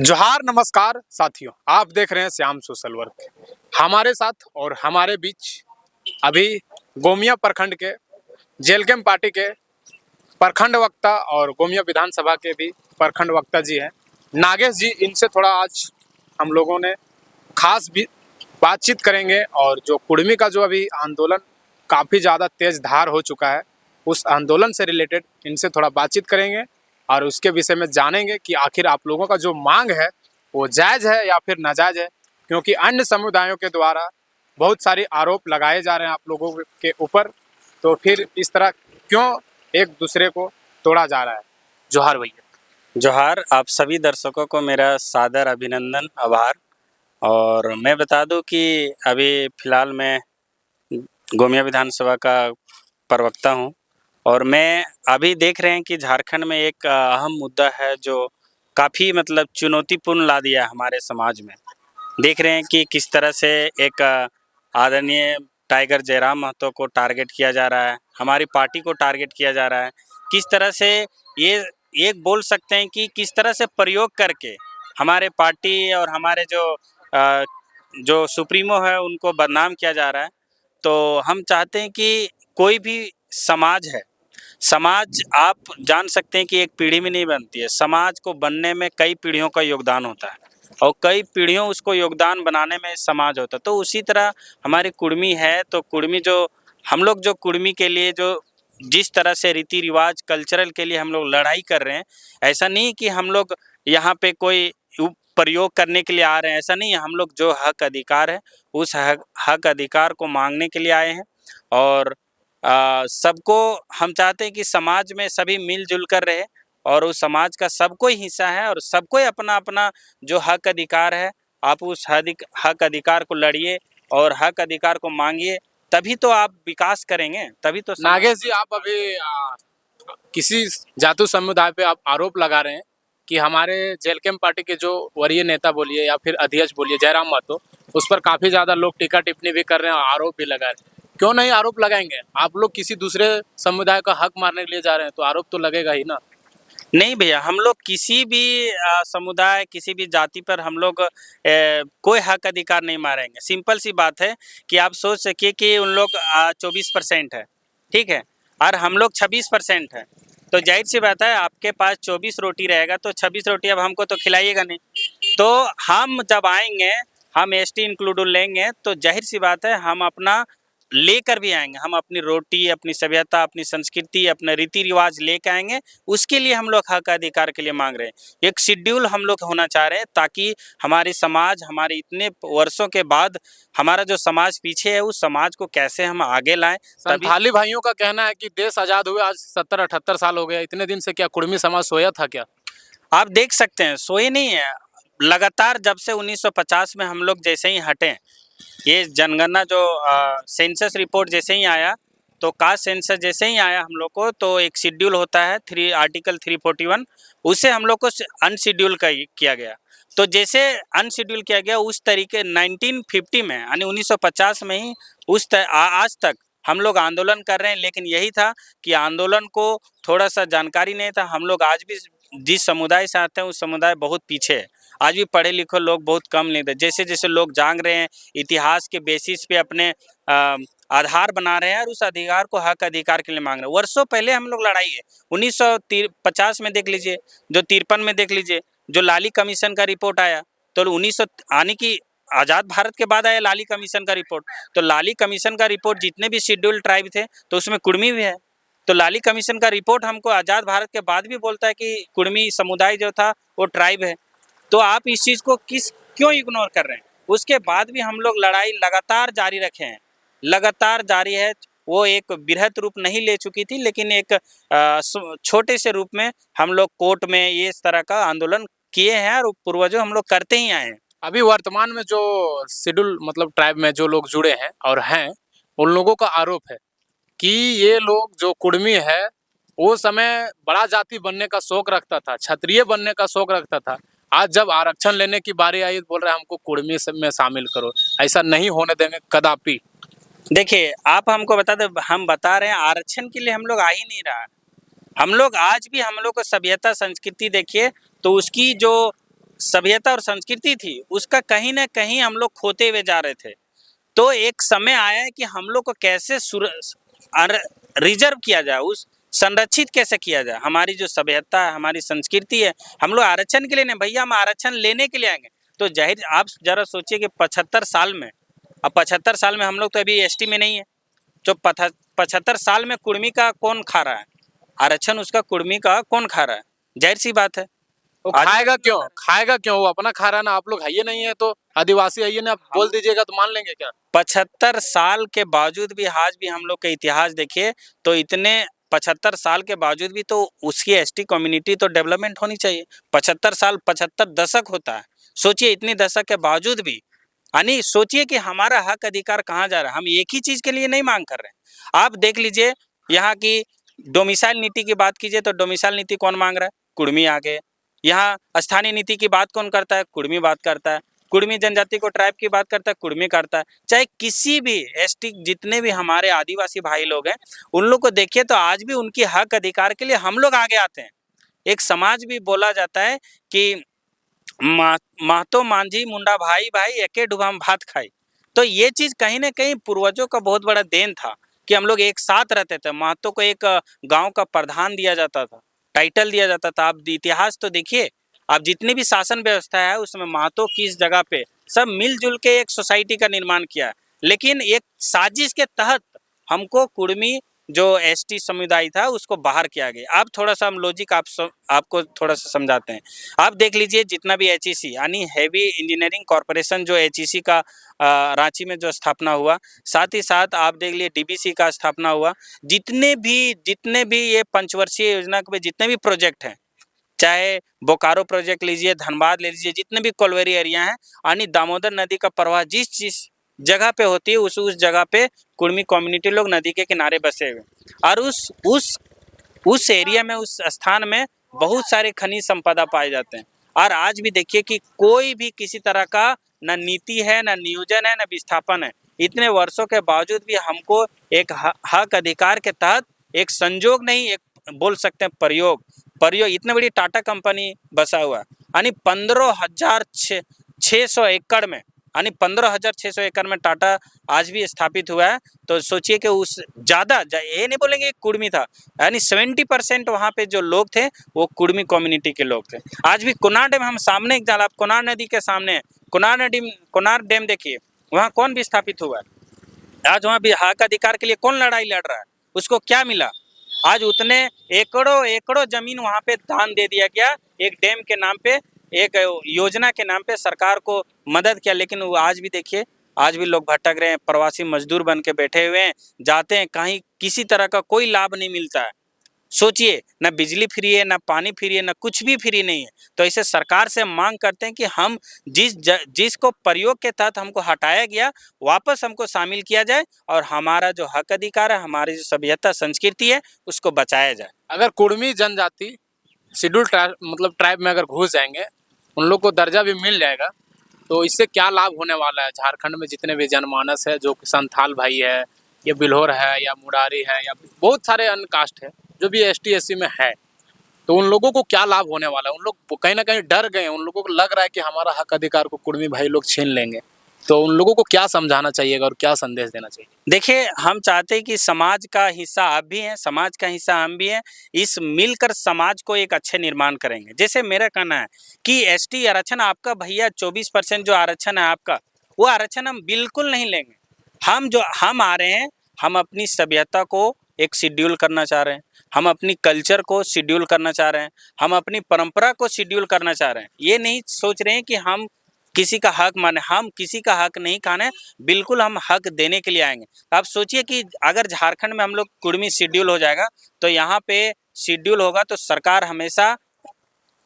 जोहार नमस्कार साथियों, आप देख रहे हैं श्याम सोशल वर्क। हमारे साथ और हमारे बीच अभी गोमिया प्रखंड के जेलकेम पार्टी के प्रखंड वक्ता और गोमिया विधानसभा के भी प्रखंड वक्ता जी हैं, नागेश जी। इनसे थोड़ा आज हम लोगों ने खास भी बातचीत करेंगे और जो कुर्मी का जो अभी आंदोलन काफ़ी ज़्यादा तेज धार हो चुका है, उस आंदोलन से रिलेटेड इनसे थोड़ा बातचीत करेंगे और उसके विषय में जानेंगे कि आखिर आप लोगों का जो मांग है वो जायज़ है या फिर नाजायज़ है। क्योंकि अन्य समुदायों के द्वारा बहुत सारे आरोप लगाए जा रहे हैं आप लोगों के ऊपर, तो फिर इस तरह क्यों एक दूसरे को तोड़ा जा रहा है। जोहार भैया। जोहार। आप सभी दर्शकों को मेरा सादर अभिनंदन, आभार। और मैं बता दूं कि अभी फ़िलहाल मैं गोमिया विधानसभा का प्रवक्ता हूं और मैं अभी देख रहे हैं कि झारखंड में एक अहम मुद्दा है जो काफ़ी चुनौतीपूर्ण ला दिया हमारे समाज में। देख रहे हैं कि किस तरह से एक आदरणीय टाइगर जयराम महतो को टारगेट किया जा रहा है, हमारी पार्टी को टारगेट किया जा रहा है। किस तरह से ये एक बोल सकते हैं कि किस तरह से प्रयोग करके हमारे पार्टी और हमारे जो सुप्रीमो है उनको बदनाम किया जा रहा है। तो हम चाहते हैं कि कोई भी समाज है, समाज आप जान सकते हैं कि एक पीढ़ी में नहीं बनती है। समाज को बनने में कई पीढ़ियों का योगदान होता है और कई पीढ़ियों उसको योगदान बनाने में समाज होता है। तो उसी तरह हमारी कुर्मी है, तो कुर्मी जो हम लोग जो कुर्मी के लिए जो जिस तरह से रीति रिवाज कल्चरल के लिए हम लोग लड़ाई कर रहे हैं, ऐसा नहीं कि हम लोग यहाँ पे कोई प्रयोग करने के लिए आ रहे हैं, ऐसा नहीं है। हम लोग जो हक अधिकार है उस हक अधिकार को मांगने के लिए आए हैं और सबको हम चाहते हैं कि समाज में सभी मिलजुल कर रहे और उस समाज का सबको ही हिस्सा है और सबको ही अपना अपना जो हक अधिकार है, आप उस हक अधिकार को लड़िए और हक अधिकार को मांगिए, तभी तो आप विकास करेंगे, तभी तो। नागेश जी, आप अभी किसी जातु समुदाय पे आप आरोप लगा रहे हैं कि हमारे जेलकेम पार्टी के जो वरीय नेता बोलिए या फिर अध्यक्ष बोलिए जयराम महतो, उस पर काफ़ी ज़्यादा लोग टीका टिप्पणी भी कर रहे हैं और आरोप भी लगा रहे हैं। क्यों नहीं आरोप लगाएंगे? आप लोग किसी दूसरे समुदाय का हक मारने के लिए जा रहे हैं तो आरोप तो लगेगा ही ना। नहीं भैया, हम लोग किसी भी समुदाय, किसी भी जाति पर हम लोग कोई हक अधिकार नहीं मारेंगे। सिंपल सी बात है कि आप सोच सकिए कि उन लोग 24% है, ठीक है, और हम लोग 26% है। तो जाहिर सी बात है, आपके पास 24 रोटी रहेगा तो 26 रोटी अब हमको तो खिलाइएगा नहीं। तो हम जब आएंगे, हम एसटी इंक्लूड लेंगे तो जाहिर सी बात है हम अपना लेकर भी आएंगे। हम अपनी रोटी, अपनी सभ्यता, अपनी संस्कृति, अपने रीति रिवाज लेकर आएंगे। उसके लिए हम लोग हक अधिकार के लिए मांग रहे हैं। एक शेड्यूल हम लोग होना चाह रहे हैं ताकि हमारी समाज, हमारे इतने वर्षों के बाद हमारा जो समाज पीछे है उस समाज को कैसे हम आगे लाएं। संथाली भाइयों का कहना है कि देश आज़ाद हुए आज 70-78 साल हो गया, इतने दिन से क्या कुर्मी समाज सोया था क्या? आप देख सकते हैं, सोए नहीं है। लगातार जब से 1950 में हम लोग जैसे ही हटे, ये जनगणना जो सेंसस रिपोर्ट जैसे ही आया, तो कास्ट सेंसस जैसे ही आया हम लोग को, तो एक शेड्यूल होता है आर्टिकल 341, उसे हम लोग को अनशेड्यूल किया गया। तो जैसे अनशेड्यूल किया गया उस तरीके 1950 में यानी 1950 में ही आज तक हम लोग आंदोलन कर रहे हैं। लेकिन यही था कि आंदोलन को थोड़ा सा जानकारी नहीं था। हम लोग आज भी जिस समुदाय से आते हैं उस समुदाय बहुत पीछे है। आज भी पढ़े लिखे लोग बहुत कम नहीं थे। जैसे जैसे लोग जान रहे हैं, इतिहास के बेसिस पे अपने आधार बना रहे हैं और उस अधिकार को हक अधिकार के लिए मांग रहे हैं। वर्षों पहले हम लोग लड़ाई है, 1950 में देख लीजिए, जो 53 में देख लीजिए, जो लाली कमीशन का रिपोर्ट आया, तो 1900 आने की आज़ाद भारत के बाद आया लाली कमीशन का रिपोर्ट। तो लाली कमीशन का रिपोर्ट जितने भी शेड्यूल ट्राइब थे तो उसमें कुर्मी भी है। तो लाली कमीशन का रिपोर्ट हमको आज़ाद भारत के बाद भी बोलता है कि कुर्मी समुदाय जो था वो ट्राइब है। तो आप इस चीज़ को क्यों इग्नोर कर रहे हैं? उसके बाद भी हम लोग लड़ाई लगातार जारी रखे हैं, लगातार जारी है। वो एक बृहत रूप नहीं ले चुकी थी, लेकिन एक छोटे से रूप में हम लोग कोर्ट में ये इस तरह का आंदोलन किए हैं और पूर्वजों हम लोग करते ही आए हैं। अभी वर्तमान में जो शेड्यूल मतलब ट्राइब में जो लोग जुड़े हैं और हैं, उन लोगों का आरोप है कि ये लोग जो कुर्मी है वो समय बड़ा जाति बनने का शौक रखता था, क्षत्रिय बनने का शौक रखता था। आज जब आरक्षण लेने की बारी आई बोल रहे हैं हमको कुर्मी में शामिल करो। ऐसा नहीं होने देंगे कदापि। देखिए, आप हमको बता दें, हम बता रहे हैं आरक्षण के लिए हम लोग आ ही नहीं रहा। हम लोग आज भी, हम लोग को सभ्यता संस्कृति देखिए तो उसकी जो सभ्यता और संस्कृति थी उसका कहीं ना कहीं हम लोग खोते हुए जा रहे थे। तो एक समय आया है कि हम लोग को कैसे रिजर्व किया जाए, उस संरक्षित कैसे किया जाए हमारी जो सभ्यता है, हमारी संस्कृति है। हम लोग आरक्षण के लिए नहीं भैया, हम आरक्षण लेने के लिए आएंगे। तो जाहिर आप जरा सोचिए कि 75 साल में, अब 75 साल में हम लोग तो अभी एसटी में नहीं है, जो 75 साल में कुर्मी का कौन खा रहा है आरक्षण, उसका कुर्मी का कौन खा रहा है? जाहिर सी बात है। वो खाएगा क्यों? वो अपना खा रहा है ना, आप लोग है ही नहीं है तो आदिवासी है ही ना, आप बोल दीजिएगा तो मान लेंगे क्या? 75 साल के बावजूद भी आज भी हम लोग का इतिहास देखिए तो इतने 75 साल के बावजूद भी तो उसकी एसटी कम्युनिटी तो डेवलपमेंट होनी चाहिए। 75 साल, 75 दशक होता है। सोचिए इतनी दशक के बावजूद भी, यानी सोचिए कि हमारा हक अधिकार कहाँ जा रहा है। हम एक ही चीज के लिए नहीं मांग कर रहे हैं। आप देख लीजिए यहाँ की डोमिसाइल नीति की बात कीजिए तो डोमिसाइल नीति कौन मांग रहा है? कुर्मी आ गए। यहाँ स्थानीय नीति की बात कौन करता है? कुर्मी बात करता है। कुर्मी जनजाति को ट्राइब की बात करता है, कुर्मी करता है। चाहे किसी भी एसटी, जितने भी हमारे आदिवासी भाई लोग हैं उन लोग को देखिए तो आज भी उनकी हक अधिकार के लिए हम लोग आगे आते हैं। एक समाज भी बोला जाता है कि महतो मांझी मुंडा भाई भाई एके डुबाम भात खाई। तो ये चीज कहीं ना कहीं पूर्वजों का बहुत बड़ा देन था कि हम लोग एक साथ रहते थे। महतो को एक गांव का प्रधान दिया जाता था, टाइटल दिया जाता था। आप इतिहास तो देखिए, आप जितनी भी शासन व्यवस्था है उसमें महतो किस जगह पे सब मिलजुल के एक सोसाइटी का निर्माण किया है। लेकिन एक साजिश के तहत हमको कुर्मी जो एसटी समुदाय था उसको बाहर किया गया। अब थोड़ा सा हम लॉजिक आपको थोड़ा सा समझाते हैं। आप देख लीजिए जितना भी एचईसी यानी हैवी इंजीनियरिंग कॉरपोरेशन जो एचईसी का रांची में जो स्थापना हुआ, साथ ही साथ आप देख लीजिए डीबीसी का स्थापना हुआ। जितने भी ये पंचवर्षीय योजना के जितने भी प्रोजेक्ट हैं, चाहे बोकारो प्रोजेक्ट लीजिए, धनबाद ले लीजिए, जितने भी कोलवेरी एरिया हैं, यानी दामोदर नदी का प्रवाह जिस जगह पे होती है उस जगह पे कुर्मी कम्युनिटी लोग नदी के किनारे बसे हुए और उस एरिया में, उस स्थान में बहुत सारे खनिज संपदा पाए जाते हैं। और आज भी देखिए कि कोई भी किसी तरह का न नीति है, न नियोजन है, न विस्थापन है। इतने वर्षों के बावजूद भी हमको एक हक अधिकार के तहत एक संजोग नहीं, एक बोल सकते हैं प्रयोग इतनी बड़ी टाटा कंपनी बसा हुआ है, यानी 15,600 एकड़ में, यानी 15,600 एकड़ में टाटा आज भी स्थापित हुआ है। तो सोचिए कि उस ये नहीं बोलेंगे कुर्मी था, यानी 70% वहाँ पे जो लोग थे वो कुर्मी कम्युनिटी के लोग थे। आज भी कोनार डैम हम सामने एक आप कोनार नदी के सामने है, कोनार डैम देखिए, वहाँ कौन भी स्थापित हुआ है। आज वहाँ भी हक अधिकार के लिए कौन लड़ाई लड़ रहा है? उसको क्या मिला? आज उतने एकड़ों जमीन वहाँ पे दान दे दिया गया एक डैम के नाम पे, एक योजना के नाम पे सरकार को मदद किया। लेकिन वो आज भी देखिए, आज भी लोग भटक रहे हैं, प्रवासी मजदूर बन के बैठे हुए हैं, जाते हैं कहीं, किसी तरह का कोई लाभ नहीं मिलता है। सोचिए, ना बिजली फ्री है, ना पानी फ्री है, ना कुछ भी फ्री नहीं है। तो ऐसे सरकार से मांग करते हैं कि हम जिसको प्रयोग के तहत हमको हटाया गया वापस हमको शामिल किया जाए और हमारा जो हक अधिकार है, हमारी जो सभ्यता संस्कृति है उसको बचाया जाए। अगर कुर्मी जनजाति शेड्यूल मतलब ट्राइब में अगर घुस जाएंगे, उन लोग को दर्जा भी मिल जाएगा, तो इससे क्या लाभ होने वाला है? झारखंड में जितने भी जनमानस है, जो संथाल भाई है या बिल्होर है या मुरारी है या बहुत सारे अन्य कास्ट है जो भी एसटी एससी में है, तो उन लोगों को क्या लाभ होने वाला है? उन लोग कहीं ना कहीं डर गए, उन लोगों को लग रहा है कि हमारा हक अधिकार को कुर्मी भाई लोग छीन लेंगे। तो उन लोगों को क्या समझाना चाहिएगा और क्या संदेश देना चाहिए? देखिए, हम चाहते हैं कि समाज का हिस्सा आप भी हैं, समाज का हिस्सा हम भी हैं। इस मिलकर समाज को एक अच्छे निर्माण करेंगे। जैसे मेरा कहना है कि एसटी आरक्षण आपका भैया 24% जो आरक्षण है आपका, वो आरक्षण हम बिल्कुल नहीं लेंगे। हम आ रहे हैं, हम अपनी सभ्यता को एक शेड्यूल करना चाह रहे हैं, हम अपनी कल्चर को शेड्यूल करना चाह रहे हैं, हम अपनी परंपरा को शेड्यूल करना चाह रहे हैं। ये नहीं सोच रहे हैं कि हम किसी का हक माने, हम किसी का हक नहीं खाने, बिल्कुल हम हक देने के लिए आएंगे। आप सोचिए कि अगर झारखंड में हम लोग कुर्मी शेड्यूल हो जाएगा तो यहाँ पे शेड्यूल होगा तो सरकार हमेशा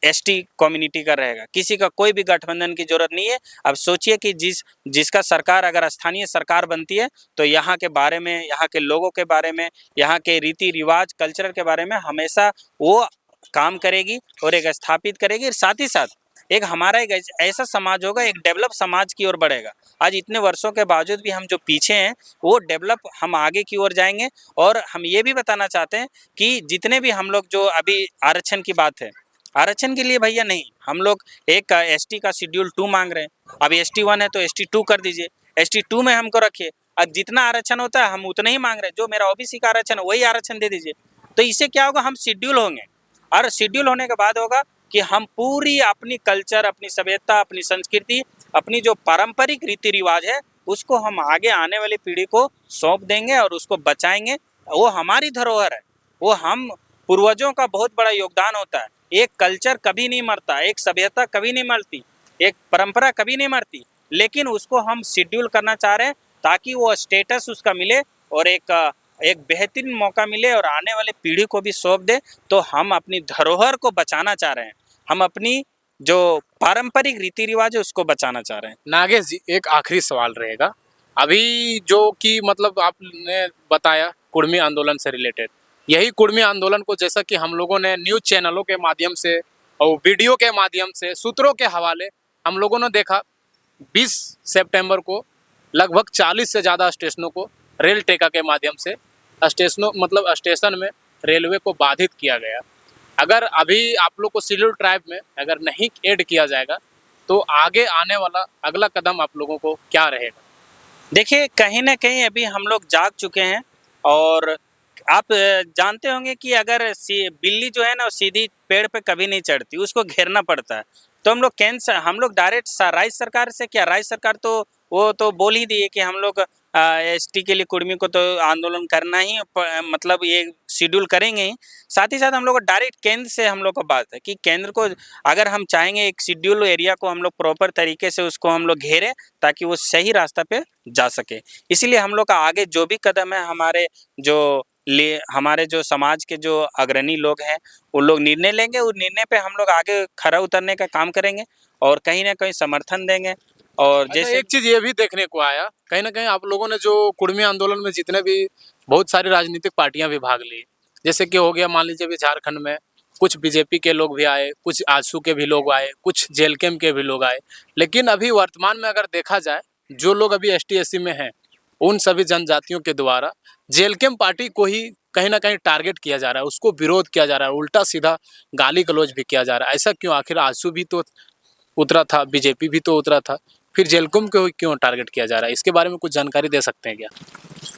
एसटी कम्युनिटी का रहेगा, किसी का कोई भी गठबंधन की जरूरत नहीं है। अब सोचिए कि जिसका सरकार अगर स्थानीय सरकार बनती है तो यहाँ के बारे में, यहाँ के लोगों के बारे में, यहाँ के रीति रिवाज कल्चर के बारे में हमेशा वो काम करेगी और एक स्थापित करेगी। साथ ही साथ एक हमारा एक ऐसा समाज होगा, एक डेवलप समाज की ओर बढ़ेगा। आज इतने वर्षों के बावजूद भी हम जो पीछे हैं वो डेवलप, हम आगे की ओर जाएंगे। और हम ये भी बताना चाहते हैं कि जितने भी हम लोग जो अभी आरक्षण की बात है, आरक्षण के लिए भैया नहीं, हम लोग एक एसटी का शेड्यूल 2 मांग रहे हैं। अब एसटी 1 है तो एसटी 2 कर दीजिए, एसटी 2 में हमको रखिए। अब जितना आरक्षण होता है हम उतना ही मांग रहे हैं, जो मेरा ओबीसी का आरक्षण है वही आरक्षण दे दीजिए। तो इससे क्या होगा, हम शेड्यूल होंगे, और शेड्यूल होने के बाद होगा कि हम पूरी अपनी कल्चर, अपनी सभ्यता, अपनी संस्कृति, अपनी जो पारंपरिक रीति रिवाज है उसको हम आगे आने वाली पीढ़ी को सौंप देंगे और उसको बचाएंगे। वो हमारी धरोहर है, वो हम पूर्वजों का बहुत बड़ा योगदान होता है। एक कल्चर कभी नहीं मरता, एक सभ्यता कभी नहीं मरती, एक परंपरा कभी नहीं मरती, लेकिन उसको हम शेड्यूल करना चाह रहे हैं ताकि वो स्टेटस उसका मिले और एक बेहतरीन मौका मिले और आने वाले पीढ़ी को भी सौंप दे। तो हम अपनी धरोहर को बचाना चाह रहे हैं, हम अपनी जो पारंपरिक रीति रिवाज है उसको बचाना चाह रहे हैं। नागेश जी, एक आखिरी सवाल रहेगा। अभी जो कि मतलब आपने बताया कुर्मी आंदोलन से रिलेटेड, यही कुर्मी आंदोलन को जैसा कि हम लोगों ने न्यूज़ चैनलों के माध्यम से और वीडियो के माध्यम से, सूत्रों के हवाले हम लोगों ने देखा, 20 सितंबर को लगभग 40 से ज़्यादा स्टेशनों को रेल टेका के माध्यम से स्टेशन में रेलवे को बाधित किया गया। अगर अभी आप लोग को शेड्यूल ट्राइब में अगर नहीं ऐड किया जाएगा तो आगे आने वाला अगला कदम आप लोगों को क्या रहेगा? देखिए, कहीं ना कहीं अभी हम लोग जाग चुके हैं, और आप जानते होंगे कि अगर बिल्ली जो है ना वो सीधी पेड़ पे कभी नहीं चढ़ती, उसको घेरना पड़ता है। तो हम लोग डायरेक्ट राज्य सरकार से, क्या राज्य सरकार तो वो तो बोल ही दिए कि हम लोग एसटी के लिए कुर्मी को तो आंदोलन करना ही, मतलब ये शेड्यूल करेंगे ही। साथ ही साथ हम लोग को डायरेक्ट केंद्र से हम लोग का बात है कि केंद्र को अगर हम चाहेंगे एक शेड्यूल एरिया को हम लोग प्रॉपर तरीके से उसको हम लोग घेरें ताकि वो सही रास्ता पे जा सके। इसीलिए हम लोग का आगे जो भी कदम है, हमारे जो समाज के जो अग्रणी लोग हैं वो लोग निर्णय लेंगे, उस निर्णय पे हम लोग आगे खरा उतरने का काम करेंगे और कहीं ना कहीं समर्थन देंगे। और जैसे एक चीज ये भी देखने को आया, कहीं ना कहीं आप लोगों ने जो कुर्मी आंदोलन में जितने भी बहुत सारी राजनीतिक पार्टियां भी भाग ली, जैसे कि हो गया मान लीजिए भी झारखंड में कुछ बीजेपी के लोग भी आए, कुछ आजसू के भी लोग आए, कुछ जेलकेम के भी लोग आए, लेकिन अभी वर्तमान में अगर देखा जाए जो लोग अभी एसटी एससी में हैं उन सभी जनजातियों के द्वारा जेलकेम पार्टी को ही कहीं ना कहीं टारगेट किया जा रहा है, उसको विरोध किया जा रहा है, उल्टा सीधा गाली गलौज भी किया जा रहा है। ऐसा क्यों? आखिर आजसू भी तो उतरा था, बीजेपी भी तो उतरा था, फिर जेलकुम को क्यों टारगेट किया जा रहा है? इसके बारे में कुछ जानकारी दे सकते हैं क्या?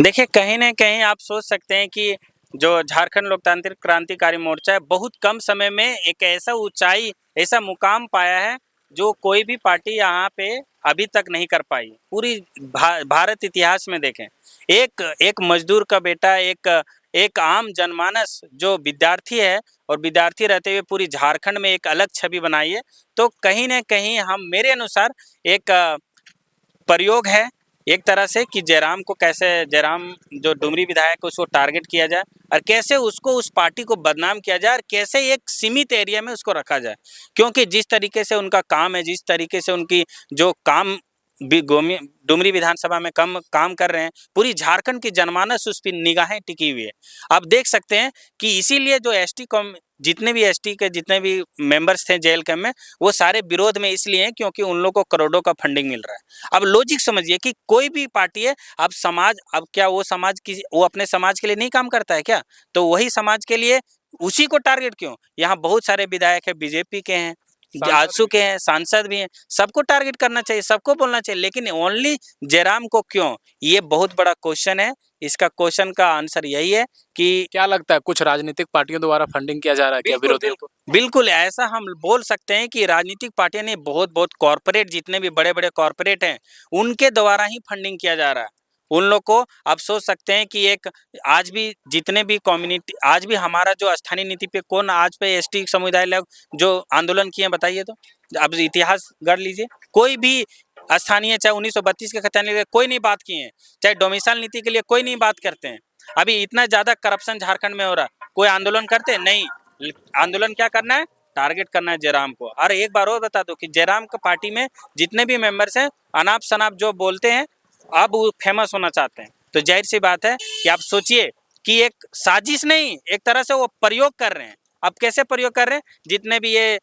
देखिए, कहीं ना कहीं आप सोच सकते हैं कि जो झारखंड लोकतांत्रिक क्रांतिकारी मोर्चा है बहुत कम समय में एक ऐसा ऊंचाई, ऐसा मुकाम पाया है जो कोई भी पार्टी यहाँ पे अभी तक नहीं कर पाई। पूरी भारत इतिहास में देखें, एक मजदूर का बेटा, एक आम जनमानस जो विद्यार्थी है और विद्यार्थी रहते हुए पूरी झारखंड में एक अलग छवि बनाई है। तो कहीं ना कहीं हम, मेरे अनुसार, एक प्रयोग है एक तरह से कि जयराम जो डुमरी विधायक उसको टारगेट किया जाए और कैसे उसको, उस पार्टी को बदनाम किया जाए और कैसे एक सीमित एरिया में उसको रखा जाए। क्योंकि जिस तरीके से उनका काम है, जिस तरीके से उनकी जो काम डुमरी विधानसभा में काम कर रहे हैं, पूरी झारखंड की जनमानस उस पर निगाहें टिकी हुई है। आप देख सकते हैं कि इसीलिए जो जितने भी मेंबर्स थे जेल कैंप में, वो सारे विरोध में इसलिए हैं क्योंकि उन लोगों को करोड़ों का फंडिंग मिल रहा है। अब लॉजिक समझिए कि कोई भी पार्टी है, अब क्या वो अपने समाज के लिए नहीं काम करता है क्या? तो वही समाज के लिए उसी को टारगेट क्यों? यहाँ बहुत सारे विधायक है, बीजेपी के हैं, आजसू के हैं, सांसद भी हैं, सबको टारगेट करना चाहिए, सबको बोलना चाहिए, लेकिन ओनली जयराम को क्यों? ये बहुत बड़ा क्वेश्चन है। इसका क्वेश्चन का आंसर यही है कि क्या लगता है कुछ राजनीतिक पार्टियों द्वारा फंडिंग किया जा रहा है क्या विरोधियों को? बिल्कुल ऐसा हम बोल सकते हैं कि राजनीतिक पार्टियां ने बहुत कॉर्पोरेट, जितने भी बड़े बड़े कॉर्पोरेट हैं उनके द्वारा ही फंडिंग किया जा रहा है उन लोग को। आप सोच सकते हैं कि आज भी जितने भी कम्युनिटी, आज भी हमारा जो स्थानीय नीति पे कौन आज पे एसटी समुदाय लोग जो आंदोलन किए बताइए तो? अब इतिहास गढ़ लीजिए, कोई भी स्थानीय, चाहे 1932 के खतने के कोई नहीं बात किए हैं, चाहे डोमिसाइल नीति के लिए कोई नहीं बात करते हैं। अभी इतना ज्यादा करप्शन झारखंड में हो रहा है, कोई आंदोलन करते नहीं। आंदोलन क्या करना है? टारगेट करना है जयराम को। और एक बार और बता दो कि जयराम का पार्टी में जितने भी मेंबर्स हैं, अनाप शनाप जो बोलते हैं, अब वो फेमस होना चाहते हैं। तो जाहिर सी बात है कि आप सोचिए कि एक साजिश नहीं, एक तरह से वो प्रयोग कर रहे हैं। अब कैसे प्रयोग कर रहे हैं? जितने भी ये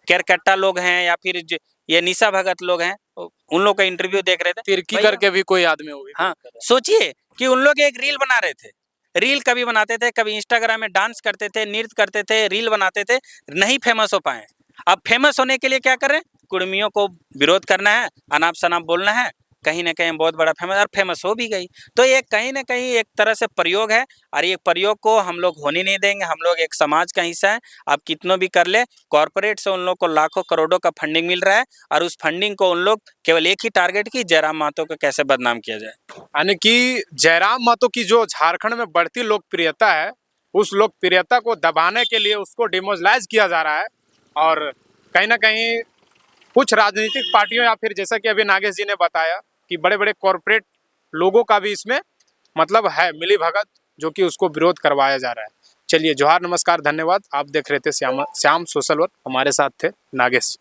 केरकट्टा लोग हैं या फिर ये निशा भगत लोग हैं, उन लोग का इंटरव्यू देख रहे थे, तिरकी करके भी कोई आदमी होगी। हाँ, सोचिए कि उन लोग एक रील बना रहे थे, रील कभी बनाते थे, कभी इंस्टाग्राम में डांस करते थे, नृत्य करते थे, रील बनाते थे, नहीं फेमस हो पाए। अब फेमस होने के लिए क्या करें, कुर्मियों को विरोध करना है, अनाप शनाप बोलना है, कहीं ना कहीं बहुत बड़ा फेमस, और फेमस हो भी गई। तो ये कहीं ना कहीं एक तरह से प्रयोग है, और ये प्रयोग को हम लोग होने नहीं देंगे। हम लोग एक समाज का हिस्सा है, आप कितनों भी कर ले, कॉर्पोरेट से उन लोग को लाखों करोड़ों का फंडिंग मिल रहा है, और उस फंडिंग को उन लोग केवल एक ही टारगेट की, जयराम महतो को कैसे बदनाम किया जाए। यानी कि जयराम महतो की जो झारखंड में बढ़ती लोकप्रियता है, उस लोकप्रियता को दबाने के लिए उसको डिमोरलाइज किया जा रहा है। और कहीं ना कहीं कुछ राजनीतिक पार्टियों या फिर जैसा कि अभी नागेश जी ने बताया कि बड़े बड़े कॉरपोरेट लोगों का भी इसमें मतलब है मिली भगत, जो कि उसको विरोध करवाया जा रहा है। चलिए, जोहार, नमस्कार, धन्यवाद। आप देख रहे थे श्याम सोशल वर्क, हमारे साथ थे नागेश।